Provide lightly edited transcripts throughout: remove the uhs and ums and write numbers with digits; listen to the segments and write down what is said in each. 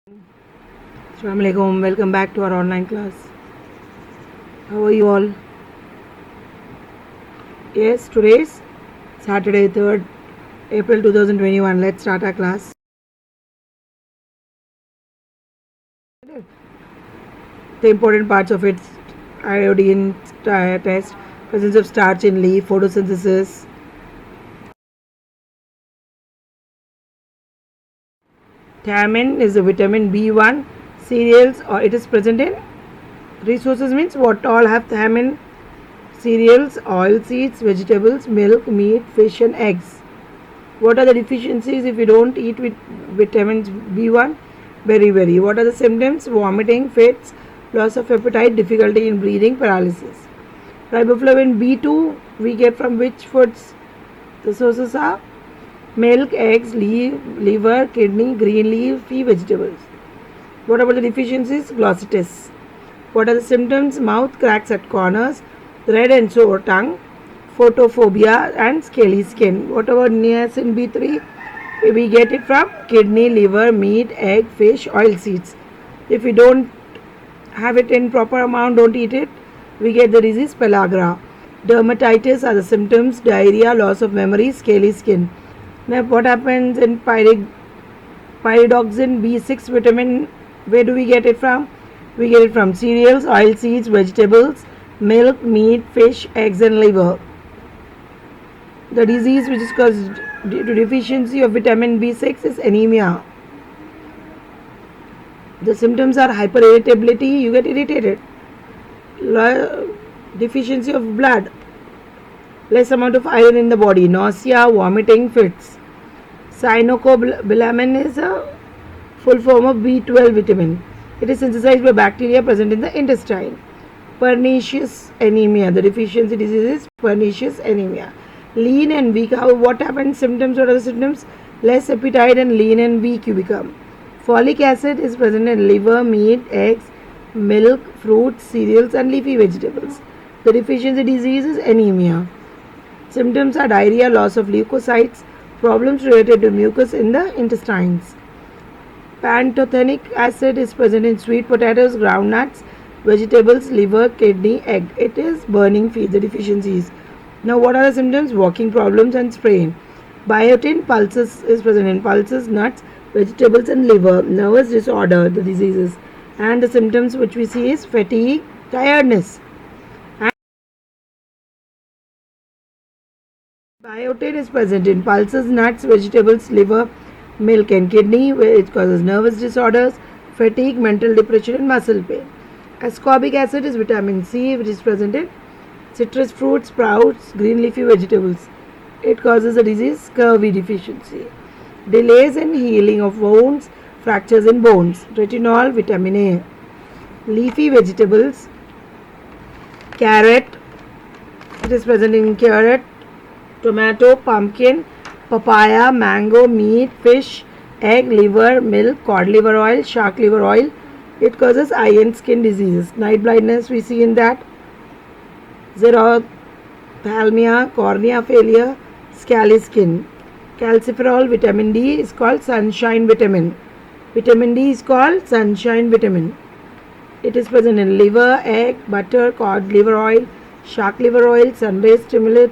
Assalamu alaikum. Welcome back to our online class. How are you all? Yes, today's Saturday, 3rd April 2021. Let's start our class. The important parts of its iodine test, presence of starch in leaf, photosynthesis. Thiamine is a vitamin B1 cereals, or it is present in resources means what all have thiamine: cereals, oil seeds, vegetables, milk, meat, fish, and eggs. What are the deficiencies if you don't eat with vitamins B1? Very. What are the symptoms? Vomiting, fits, loss of appetite, difficulty in breathing, paralysis. Riboflavin B2 we get from which foods? The sources are milk, eggs, liver, kidney, green leafy vegetables. What about the deficiencies? Glossitis. What are the symptoms? Mouth cracks at corners, red and sore tongue, photophobia, and scaly skin. What about niacin B3? We get it from kidney, liver, meat, egg, fish, oil seeds. If we don't have it in proper amount, don't eat it, we get the disease pellagra. Dermatitis are the symptoms: diarrhea, loss of memory, scaly skin. Now, what happens in pyridoxine B6 vitamin? Where do we get it from? We get it from cereals, oil seeds, vegetables, milk, meat, fish, eggs, and liver. The disease which is caused due to deficiency of vitamin B6 is anemia. The symptoms are hyperirritability, you get irritated, deficiency of blood, less amount of iron in the body, nausea, vomiting, fits. Cyanocobalamin is a full form of B12 vitamin. It is synthesized by bacteria present in the intestine. Pernicious anemia. The deficiency disease is pernicious anemia. Lean and weak. What happens? Symptoms. What are the symptoms? Less appetite and lean and weak you become. Folic acid is present in liver, meat, eggs, milk, fruits, cereals, and leafy vegetables. The deficiency disease is anemia. Symptoms are diarrhea, loss of leukocytes, problems related to mucus in the intestines. Pantothenic acid is present in sweet potatoes, groundnuts, vegetables, liver, kidney, egg. It is burning feet, the deficiencies. Now, what are the symptoms? Walking problems and sprain. Biotin pulses is present in pulses, nuts, vegetables, and liver. Nervous disorder, the diseases. And the symptoms which we see is fatigue, tiredness. Biotin is present in pulses, nuts, vegetables, liver, milk, and kidney, where it causes nervous disorders, fatigue, mental depression, and muscle pain. Ascorbic acid is vitamin C, which is present in citrus fruits, sprouts, green leafy vegetables. It causes a disease, scurvy deficiency. Delays in healing of wounds, fractures in bones. Retinol, vitamin A. Leafy vegetables, carrot. It is present in carrot, tomato, pumpkin, papaya, mango, meat, fish, egg, liver, milk, cod liver oil, shark liver oil. It causes eye and skin diseases. Night blindness we see in that. Xerophthalmia, cornea failure, scaly skin. Calciferol, vitamin D is called sunshine vitamin. Vitamin D is called sunshine vitamin. It is present in liver, egg, butter, cod liver oil, shark liver oil. Sun rays stimulate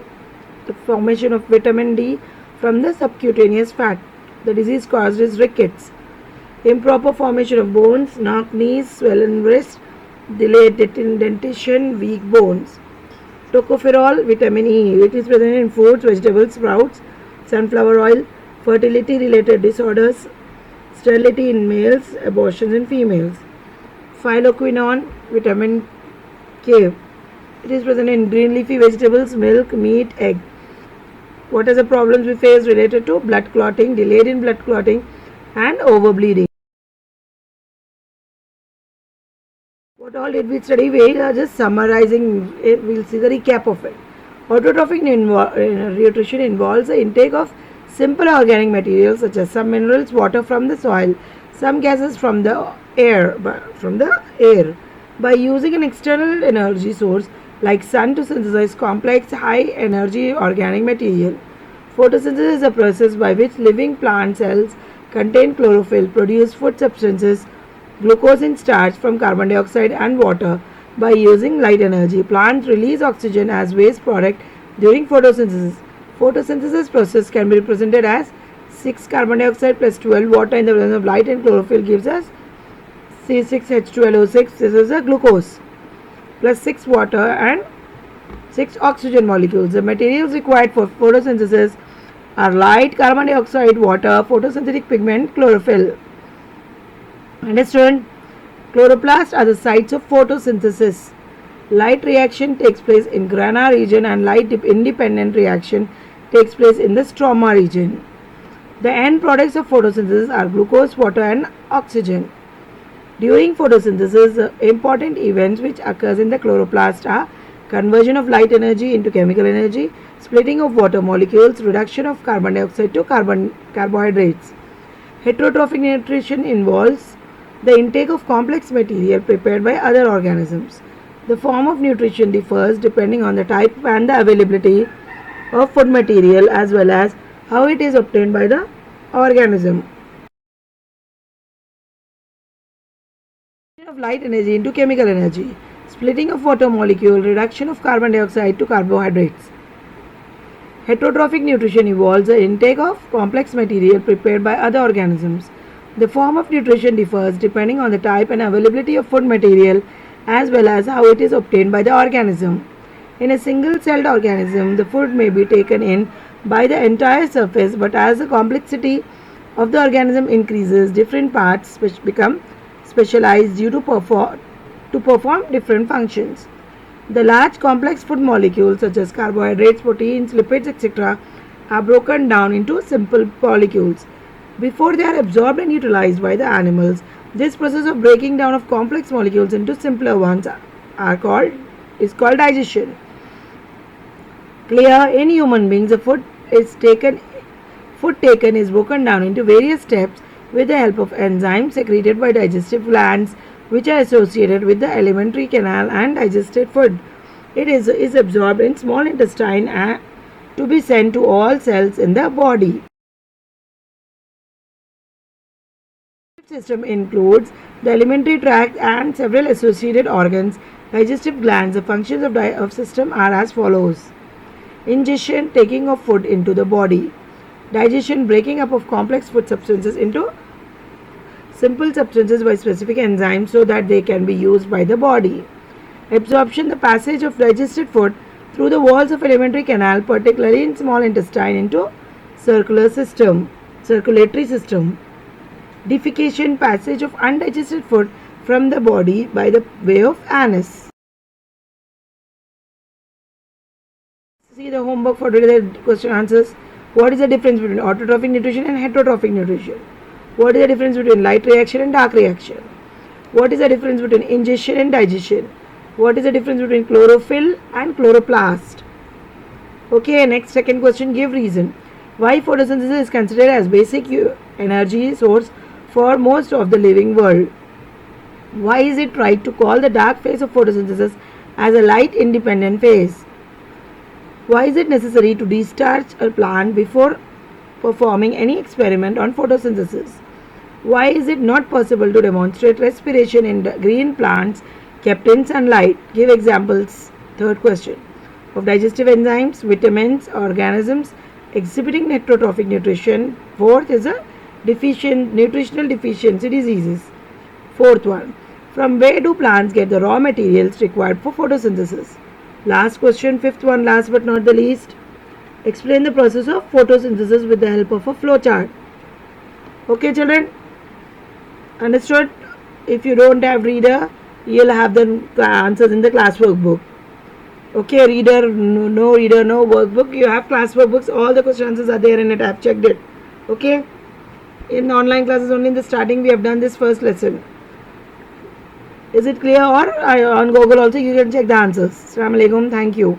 the formation of vitamin D from the subcutaneous fat. The disease caused is rickets. Improper formation of bones, knock knees, swollen wrist, delayed dentition, weak bones. Tocopherol, vitamin E. It is present in fruits, vegetables, sprouts, sunflower oil, fertility related disorders, sterility in males, abortions in females. Phylloquinone, vitamin K. It is present in green leafy vegetables, milk, meat, egg. What are the problems we face related to blood clotting, delayed in blood clotting, and overbleeding? What all did we study? We are just summarizing it. We'll see the recap of it. Autotrophic nutrition involves the intake of simple organic materials such as some minerals, water from the soil, some gases from the air, by using an external energy source like sun to synthesize complex high energy organic material. Photosynthesis is a process by which living plant cells contain chlorophyll, produce food substances, glucose and starch from carbon dioxide and water by using light energy. Plants release oxygen as waste product during photosynthesis. Photosynthesis process can be represented as 6 carbon dioxide plus 12 water in the presence of light, and chlorophyll gives us C6H12O6. This is a glucose plus 6 water and 6 oxygen molecules. The materials required for photosynthesis are light, carbon dioxide, water, photosynthetic pigment, chlorophyll. Understood? Chloroplasts are the sites of photosynthesis. Light reaction takes place in grana region and light independent reaction takes place in the stroma region. The end products of photosynthesis are glucose, water and oxygen. During photosynthesis, the important events which occurs in the chloroplast are conversion of light energy into chemical energy, splitting of water molecules, reduction of carbon dioxide to carbohydrates. Heterotrophic nutrition involves the intake of complex material prepared by other organisms. The form of nutrition differs depending on the type and the availability of food material as well as how it is obtained by the organism. Of light energy into chemical energy, splitting of water molecule, reduction of carbon dioxide to carbohydrates. Heterotrophic nutrition involves the intake of complex material prepared by other organisms. The form of nutrition differs depending on the type and availability of food material as well as how it is obtained by the organism. In a single-celled organism, the food may be taken in by the entire surface, but as the complexity of the organism increases, different parts which become specialized due to perform different functions. The large complex food molecules such as carbohydrates, proteins, lipids, etc. are broken down into simple molecules before they are absorbed and utilized by the animals. This process of breaking down of complex molecules into simpler ones is called digestion. Clear, in human beings, the food taken is broken down into various steps with the help of enzymes secreted by digestive glands which are associated with the alimentary canal and digested food. It is absorbed in small intestine and to be sent to all cells in the body. System includes the alimentary tract and several associated organs. Digestive glands. The functions of system are as follows: ingestion, taking of food into the body; digestion, breaking up of complex food substances into simple substances by specific enzymes so that they can be used by the body; absorption, the passage of digested food through the walls of alimentary canal, particularly in small intestine, into circulatory system; defecation, passage of undigested food from the body by the way of anus. See the homework for today, the question answers. What is the difference between autotrophic nutrition and heterotrophic nutrition? What is the difference between light reaction and dark reaction? What is the difference between ingestion and digestion? What is the difference between chlorophyll and chloroplast? Okay, next second question, give reason. Why photosynthesis is considered as basic energy source for most of the living world? Why is it right to call the dark phase of photosynthesis as a light independent phase? Why is it necessary to destarch a plant before performing any experiment on photosynthesis? Why is it not possible to demonstrate respiration in green plants kept in sunlight? Give examples. Third question. Of digestive enzymes, vitamins, organisms exhibiting heterotrophic nutrition. Fourth is a nutritional deficiency diseases. Fourth one. From where do plants get the raw materials required for photosynthesis? Last question, fifth one, last but not the least. Explain the process of photosynthesis with the help of a flow chart. Okay, children? Understood? If you don't have reader, you'll have the answers in the class workbook. Okay, reader, no workbook. You have class workbooks. All the question answers are there in it. I've checked it. Okay? In the online classes, only in the starting, we have done this first lesson. Is it clear? Or on Google also, you can check the answers. Assalamu alaikum. Thank you.